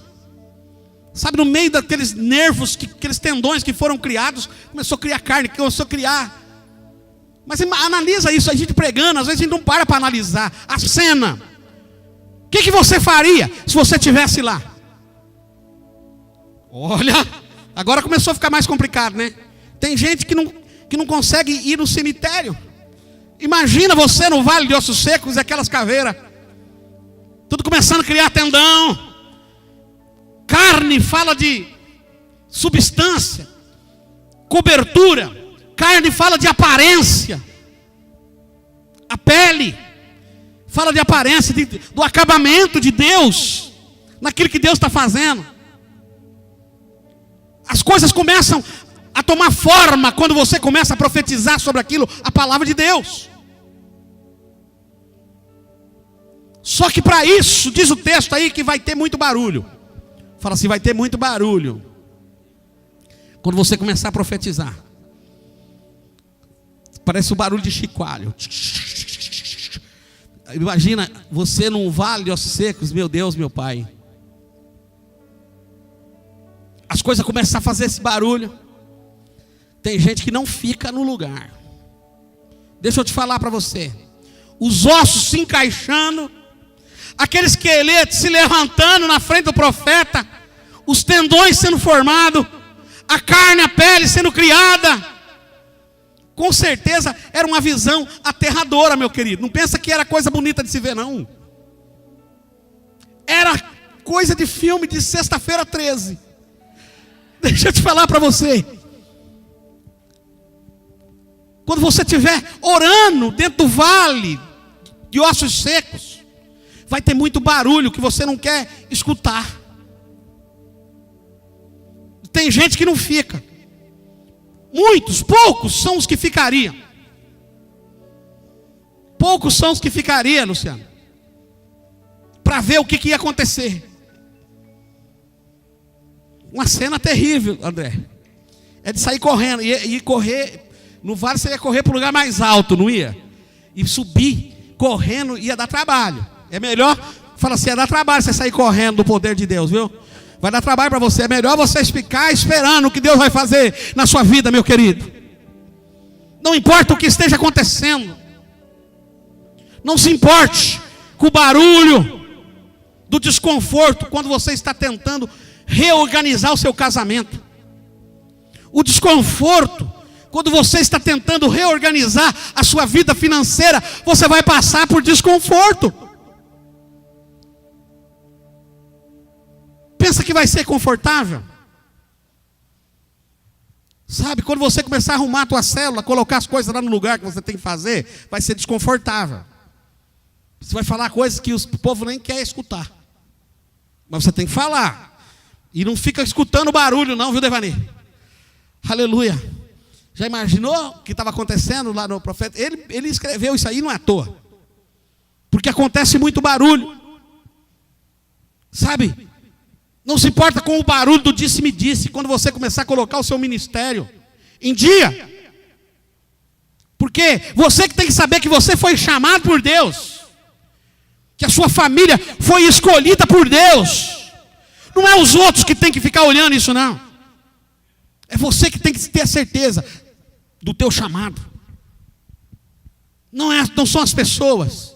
Sabe, no meio daqueles nervos, aqueles tendões que foram criados, começou a criar carne, começou a criar. Mas analisa isso, a gente pregando, às vezes a gente não para analisar a cena. O que você faria se você estivesse lá? Olha, agora começou a ficar mais complicado, né? Tem gente que não consegue ir no cemitério. Imagina você no vale de ossos secos, aquelas caveiras, tudo começando a criar tendão. Carne fala de substância, cobertura. Carne fala de aparência. A pele fala de aparência, do acabamento de Deus naquilo que Deus está fazendo. As coisas começam a tomar forma quando você começa a profetizar sobre aquilo, a palavra de Deus. Só que para isso, diz o texto aí, que vai ter muito barulho. Fala assim, vai ter muito barulho quando você começar a profetizar. Parece o barulho de chicalho. Imagina você num vale de ossos secos. Meu Deus, meu Pai. As coisas começam a fazer esse barulho. Tem gente que não fica no lugar. Deixa eu te falar para você. Os ossos se encaixando, aquele esqueleto se levantando na frente do profeta, os tendões sendo formados, a carne, a pele sendo criada. Com certeza era uma visão aterradora, meu querido. Não pensa que era coisa bonita de se ver, não. Era coisa de filme de sexta-feira 13. Deixa eu te falar para você. Quando você estiver orando dentro do vale de ossos secos, vai ter muito barulho que você não quer escutar. Tem gente que não fica. Poucos são os que ficariam. Poucos são os que ficariam, Luciano, para ver o que ia acontecer. Uma cena terrível, André. É de sair correndo. E correr, no vale você ia correr para o lugar mais alto, não ia? E subir, correndo, ia dar trabalho. É melhor, fala assim, ia dar trabalho você sair correndo do poder de Deus, viu? Vai dar trabalho para você. É melhor você ficar esperando o que Deus vai fazer na sua vida, meu querido. Não importa o que esteja acontecendo. Não se importe com o barulho do desconforto quando você está tentando reorganizar o seu casamento. O desconforto quando você está tentando reorganizar a sua vida financeira. Você vai passar por desconforto. Pensa que vai ser confortável? Sabe, quando você começar a arrumar a tua célula, colocar as coisas lá no lugar que você tem que fazer, vai ser desconfortável. Você vai falar coisas que o povo nem quer escutar. Mas você tem que falar. E não fica escutando barulho não, viu, Devani? Aleluia. Já imaginou o que estava acontecendo lá no profeta? Ele escreveu isso aí não é à toa. Porque acontece muito barulho. Sabe? Não se importa com o barulho do disse-me-disse quando você começar a colocar o seu ministério em dia. Porque você que tem que saber que você foi chamado por Deus. Que a sua família foi escolhida por Deus. Não é os outros que tem que ficar olhando isso não. É você que tem que ter a certeza do teu chamado. Não são as pessoas.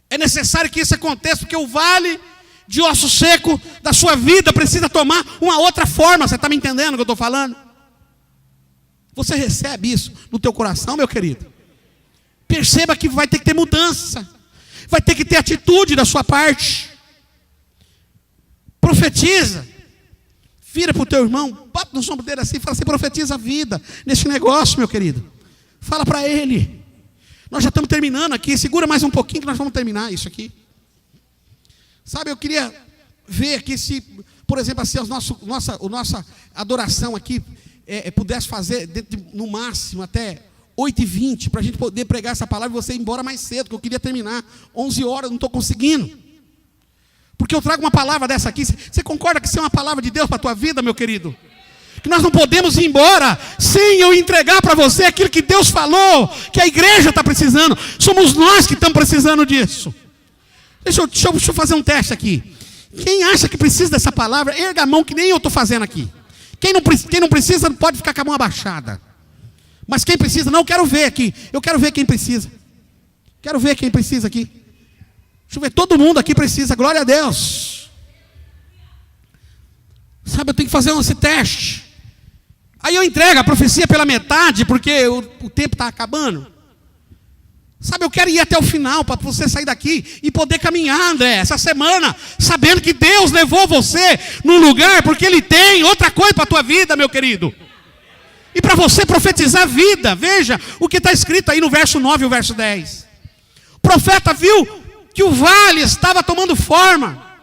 É necessário que isso aconteça, porque o vale de osso seco da sua vida precisa tomar uma outra forma. Você está me entendendo o que eu estou falando? Você recebe isso no teu coração, meu querido? Perceba que vai ter que ter mudança. Vai ter que ter atitude da sua parte. Profetiza. Vira para o teu irmão, bota no ombro dele assim, fala assim, profetiza a vida nesse negócio, meu querido. Fala para ele. Nós já estamos terminando aqui, segura mais um pouquinho que nós vamos terminar isso aqui. Sabe, eu queria ver aqui se, por exemplo, assim, a nossa adoração aqui pudesse fazer no máximo até 8h20, para a gente poder pregar essa palavra e você ir embora mais cedo, que eu queria terminar 11 horas, não estou conseguindo. Porque eu trago uma palavra dessa aqui. Você concorda que isso é uma palavra de Deus para a tua vida, meu querido? Que nós não podemos ir embora sem eu entregar para você aquilo que Deus falou, que a igreja está precisando. Somos nós que estamos precisando disso. Deixa eu fazer um teste aqui. Quem acha que precisa dessa palavra, erga a mão que nem eu estou fazendo aqui. Quem não precisa pode ficar com a mão abaixada. Mas quem precisa, não, eu quero ver aqui. Eu quero ver quem precisa. Quero ver quem precisa aqui. Deixa eu ver, todo mundo aqui precisa, glória a Deus. Sabe, eu tenho que fazer esse teste. Aí eu entrego a profecia pela metade, porque o tempo está acabando. Sabe, eu quero ir até o final, para você sair daqui e poder caminhar, André, essa semana, sabendo que Deus levou você num lugar, porque Ele tem outra coisa para a tua vida, meu querido. E para você profetizar a vida, veja o que está escrito aí no verso 9 e o verso 10. O profeta viu que o vale estava tomando forma,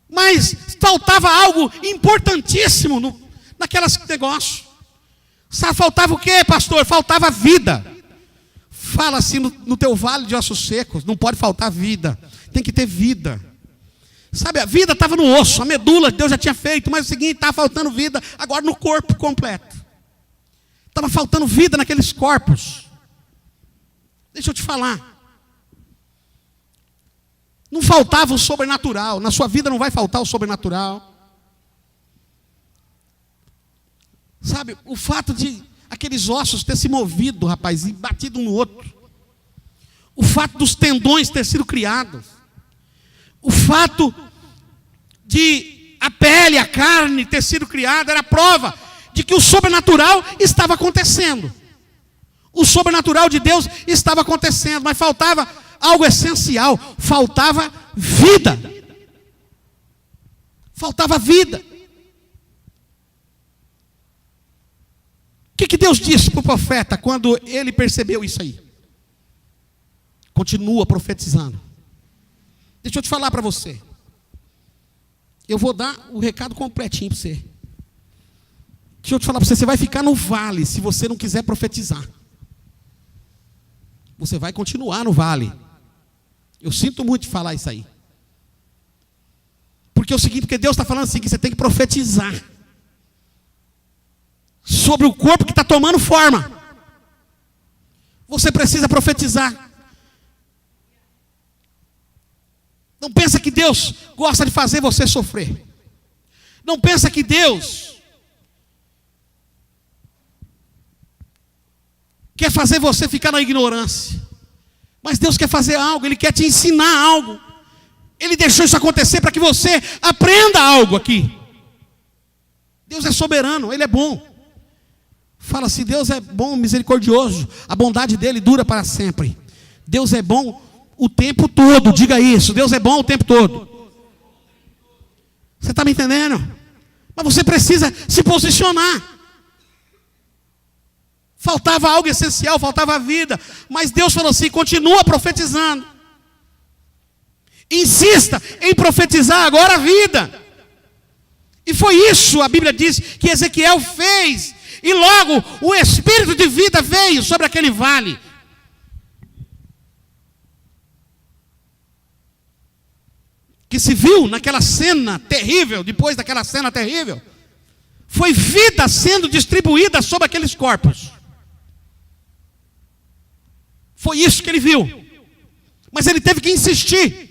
mas faltava algo importantíssimo naquelas negócios. Sabe, faltava o quê, pastor? Faltava vida. Fala assim no teu vale de ossos secos, não pode faltar vida, tem que ter vida. Sabe, a vida estava no osso, a medula Deus já tinha feito, mas é o seguinte, estava faltando vida agora no corpo completo. Estava faltando vida naqueles corpos. Deixa eu te falar. Não faltava o sobrenatural. Na sua vida não vai faltar o sobrenatural. Sabe, o fato de aqueles ossos ter se movido, rapaz, e batido um no outro. O fato dos tendões ter sido criados. O fato de a pele, a carne ter sido criada, era prova de que o sobrenatural estava acontecendo. O sobrenatural de Deus estava acontecendo, mas faltava algo essencial, faltava vida. Faltava vida. O que Deus disse para o profeta quando ele percebeu isso aí? Continua profetizando. Deixa eu te falar para você. Eu vou dar o recado completinho para você. Deixa eu te falar para você, você vai ficar no vale se você não quiser profetizar. Você vai continuar no vale. Eu sinto muito de falar isso aí. Porque é o seguinte, porque Deus está falando assim, que você tem que profetizar sobre o corpo que está tomando forma. Você precisa profetizar. Não pensa que Deus gosta de fazer você sofrer. Não pensa que Deus quer fazer você ficar na ignorância. Mas Deus quer fazer algo, Ele quer te ensinar algo. Ele deixou isso acontecer para que você aprenda algo aqui. Deus é soberano, Ele é bom. Fala assim, Deus é bom, misericordioso. A bondade dEle dura para sempre. Deus é bom o tempo todo, diga isso. Deus é bom o tempo todo. Você está me entendendo? Mas você precisa se posicionar. Faltava algo essencial, faltava vida. Mas Deus falou assim, continua profetizando. Insista em profetizar agora a vida. E foi isso, a Bíblia diz, que Ezequiel fez. E logo o espírito de vida veio sobre aquele vale. Que se viu naquela cena terrível, depois daquela cena terrível, foi vida sendo distribuída sobre aqueles corpos. Foi isso que ele viu. Mas ele teve que insistir.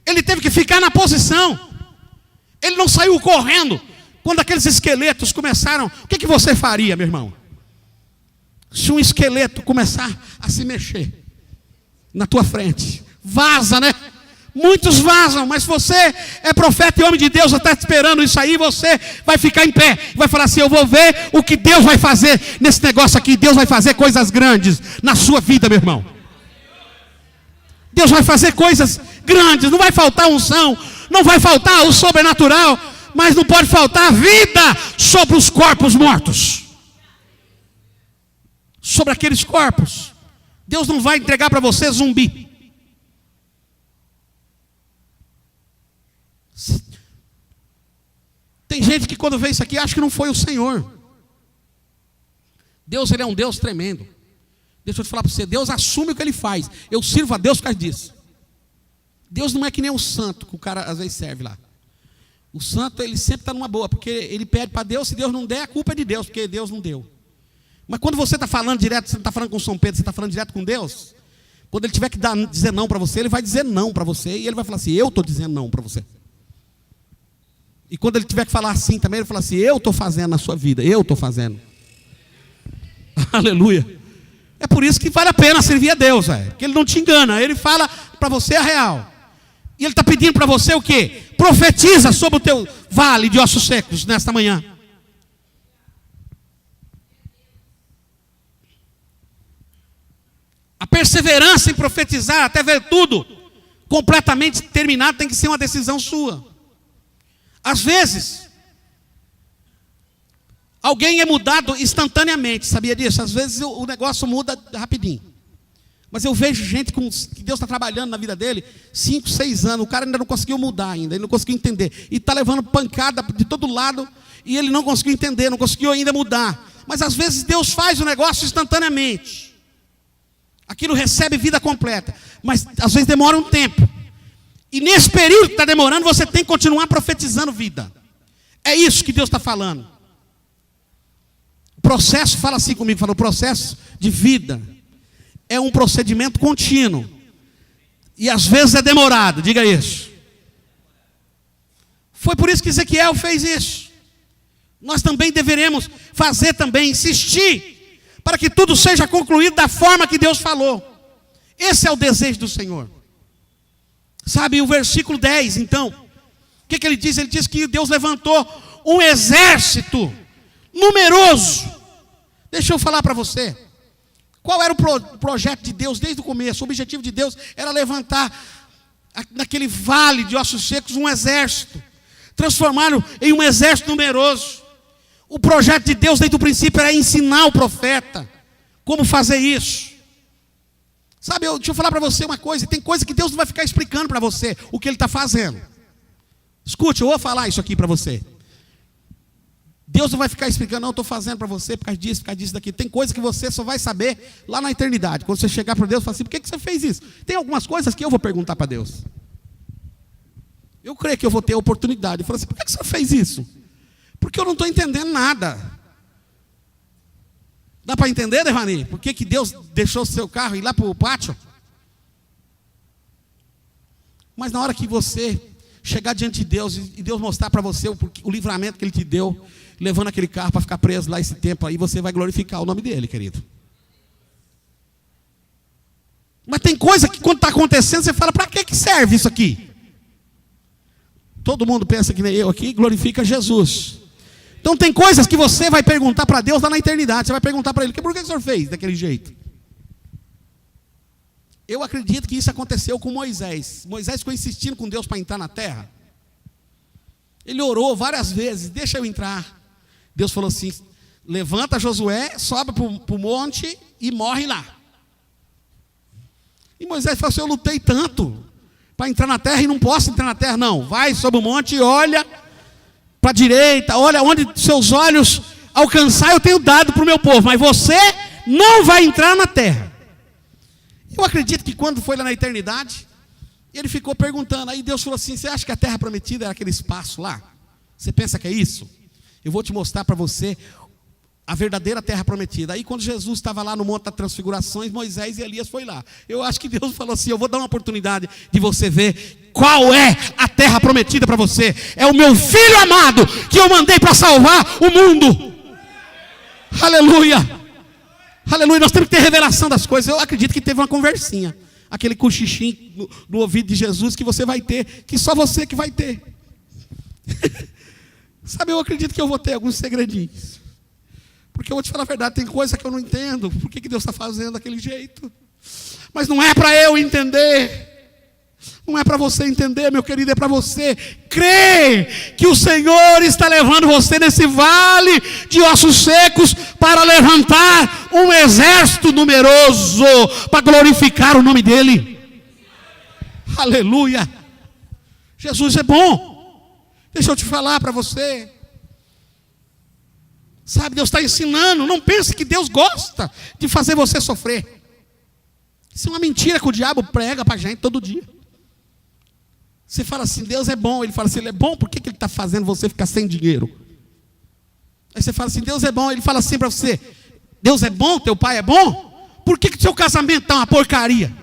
Ele teve que ficar na posição. Ele não saiu correndo. Quando aqueles esqueletos começaram, o que você faria, meu irmão? Se um esqueleto começar a se mexer na tua frente, vaza, né? Muitos vazam, mas você é profeta e homem de Deus, está esperando isso aí, você vai ficar em pé, vai falar assim: eu vou ver o que Deus vai fazer nesse negócio aqui. Deus vai fazer coisas grandes na sua vida, meu irmão. Deus vai fazer coisas grandes, não vai faltar unção, não vai faltar o sobrenatural, mas não pode faltar vida sobre os corpos mortos. Sobre aqueles corpos. Deus não vai entregar para você zumbi. Tem gente que quando vê isso aqui acha que não foi o Senhor. Deus, ele é um Deus tremendo. Deixa eu te falar para você, Deus assume o que ele faz. Eu sirvo a Deus por causa disso. Deus não é que nem o santo que o cara às vezes serve lá. O santo, ele sempre está numa boa, porque ele pede para Deus, se Deus não der, a culpa é de Deus, porque Deus não deu. Mas quando você está falando direto, você não está falando com São Pedro, você está falando direto com Deus, quando ele tiver que dizer não para você, ele vai dizer não para você, e ele vai falar assim: eu estou dizendo não para você. E quando ele tiver que falar assim também, ele vai falar assim: eu estou fazendo na sua vida, eu estou fazendo. Aleluia. É por isso que vale a pena servir a Deus, porque ele não te engana, ele fala para você a real. E ele está pedindo para você o quê? Profetiza sobre o teu vale de ossos secos nesta manhã. A perseverança em profetizar até ver tudo completamente terminado tem que ser uma decisão sua. Às vezes, alguém é mudado instantaneamente, sabia disso? Às vezes o negócio muda rapidinho. Mas eu vejo gente que Deus está trabalhando na vida dele 5, 6 anos, o cara ainda não conseguiu mudar ainda, ele não conseguiu entender. E está levando pancada de todo lado, e ele não conseguiu entender, não conseguiu ainda mudar. Mas às vezes Deus faz o negócio instantaneamente. Aquilo recebe vida completa, mas às vezes demora um tempo. E nesse período que está demorando, você tem que continuar profetizando vida. É isso que Deus está falando. O processo, fala assim comigo, fala, o processo de vida é um procedimento contínuo. E às vezes é demorado, diga isso. Foi por isso que Ezequiel fez isso. Nós também deveremos fazer também, insistir, para que tudo seja concluído da forma que Deus falou. Esse é o desejo do Senhor. Sabe, o versículo 10, então, o que ele diz? Ele diz que Deus levantou um exército numeroso. Deixa eu falar para você. Qual era o projeto de Deus desde o começo? O objetivo de Deus era levantar naquele vale de ossos secos um exército. Transformá-lo em um exército numeroso. O projeto de Deus desde o princípio era ensinar o profeta como fazer isso. Sabe, deixa eu falar para você uma coisa. Tem coisa que Deus não vai ficar explicando para você o que Ele está fazendo. Escute, eu vou falar isso aqui para você. Deus não vai ficar explicando: não, eu estou fazendo para você por causa disso, daqui. Tem coisa que você só vai saber lá na eternidade. Quando você chegar para Deus e falar assim: por que você fez isso? Tem algumas coisas que eu vou perguntar para Deus. Eu creio que eu vou ter a oportunidade. Eu falo assim: por que você fez isso? Porque eu não estou entendendo nada. Dá para entender, Devani? Por que Deus deixou o seu carro ir lá para o pátio? Mas na hora que você chegar diante de Deus e Deus mostrar para você o livramento que Ele te deu, levando aquele carro para ficar preso lá esse tempo aí, você vai glorificar o nome dEle, querido. Mas tem coisa que quando está acontecendo, você fala: para que serve isso aqui? Todo mundo pensa que nem eu aqui, glorifica Jesus. Então tem coisas que você vai perguntar para Deus lá na eternidade. Você vai perguntar para Ele: por que o Senhor fez daquele jeito? Eu acredito que isso aconteceu com Moisés. Moisés ficou insistindo com Deus para entrar na terra. Ele orou várias vezes: deixa eu entrar. Deus falou assim: levanta Josué, sobe para o monte e morre lá. E Moisés falou assim: eu lutei tanto, para entrar na terra e não posso entrar na terra, não. Vai sobre o monte e olha para a direita, olha onde seus olhos alcançar, eu tenho dado para o meu povo, mas você não vai entrar na terra. Eu acredito que quando foi lá na eternidade, ele ficou perguntando, aí Deus falou assim, você acha que a terra prometida era aquele espaço lá? Você pensa que é isso? Eu vou te mostrar para você a verdadeira terra prometida. Aí quando Jesus estava lá no Monte das Transfigurações, Moisés e Elias foi lá. Eu acho que Deus falou assim, eu vou dar uma oportunidade de você ver qual é a terra prometida para você. É o meu filho amado que eu mandei para salvar o mundo. Aleluia. Aleluia, nós temos que ter revelação das coisas. Eu acredito que teve uma conversinha. Aquele cochichinho no ouvido de Jesus que você vai ter, que só você que vai ter. Sabe, eu acredito que eu vou ter alguns segredinhos. Porque eu vou te falar a verdade, tem coisa que eu não entendo. Por que Deus está fazendo daquele jeito? Mas não é para eu entender. Não é para você entender, meu querido, é para você crer que o Senhor está levando você nesse vale de ossos secos para levantar um exército numeroso para glorificar o nome dEle. Aleluia. Jesus é bom. Deixa eu te falar para você. Sabe, Deus está ensinando. Não pense que Deus gosta de fazer você sofrer. Isso é uma mentira que o diabo prega para a gente todo dia. Você fala assim, Deus é bom. Ele fala assim, Ele é bom, por que Ele está fazendo você ficar sem dinheiro? Aí você fala assim, Deus é bom. Ele fala assim para você, Deus é bom, teu pai é bom? Por que seu casamento está uma porcaria?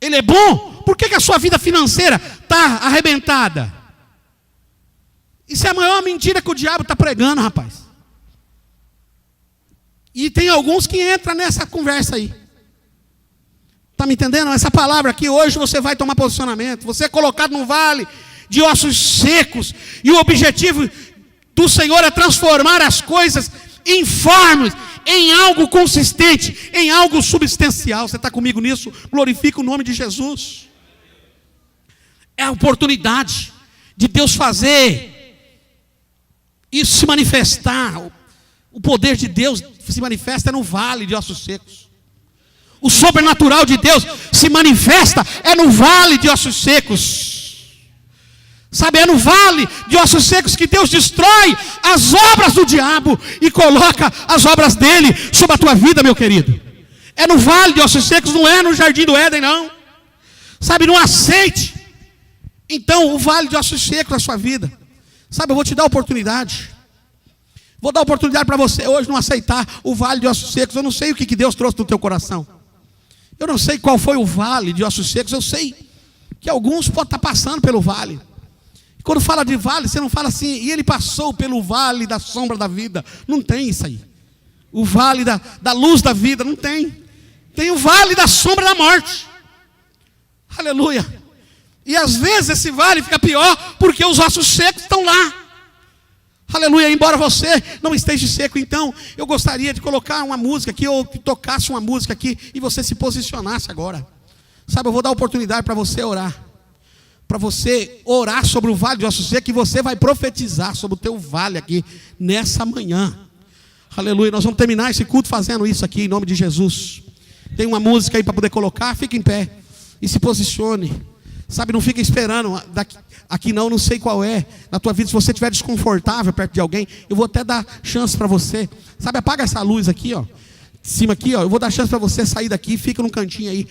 Ele é bom? Por que a sua vida financeira está arrebentada? Isso é a maior mentira que o diabo está pregando, rapaz. E tem alguns que entram nessa conversa aí. Está me entendendo? Essa palavra aqui, hoje você vai tomar posicionamento. Você é colocado num vale de ossos secos. E o objetivo do Senhor é transformar as coisas informes em algo consistente, em algo substancial. Você está comigo nisso? Glorifica o nome de Jesus. É a oportunidade de Deus fazer isso se manifestar. O poder de Deus se manifesta no vale de ossos secos. O sobrenatural de Deus se manifesta no vale de ossos secos. Sabe, é no vale de ossos secos que Deus destrói as obras do diabo e coloca as obras dele sobre a tua vida, meu querido. É no vale de ossos secos, não é no jardim do Éden, não. Sabe, não aceite então o vale de ossos secos na sua vida. Sabe, eu vou te dar oportunidade. Vou dar oportunidade para você hoje não aceitar o vale de ossos secos. Eu não sei o que Deus trouxe no teu coração. Eu não sei qual foi o vale de ossos secos. Eu sei que alguns podem estar passando pelo vale. E quando fala de vale, você não fala assim, e ele passou pelo vale da sombra da vida. Não tem isso aí. O vale da luz da vida, não tem. Tem o vale da sombra da morte. Aleluia. E às vezes esse vale fica pior porque os ossos secos estão lá. Aleluia, embora você não esteja seco, então eu gostaria de colocar uma música aqui, ou que tocasse uma música aqui, e você se posicionasse agora. Sabe, eu vou dar oportunidade para você orar. Para você orar sobre o vale de ossos secos, e você vai profetizar sobre o teu vale aqui, nessa manhã. Aleluia, nós vamos terminar esse culto fazendo isso aqui, em nome de Jesus. Tem uma música aí para poder colocar, fique em pé e se posicione. Sabe, não fica esperando, aqui não sei qual é, na tua vida, se você estiver desconfortável perto de alguém, eu vou até dar chance para você, sabe, apaga essa luz aqui, ó, de cima aqui, ó, eu vou dar chance para você sair daqui, fica num cantinho aí,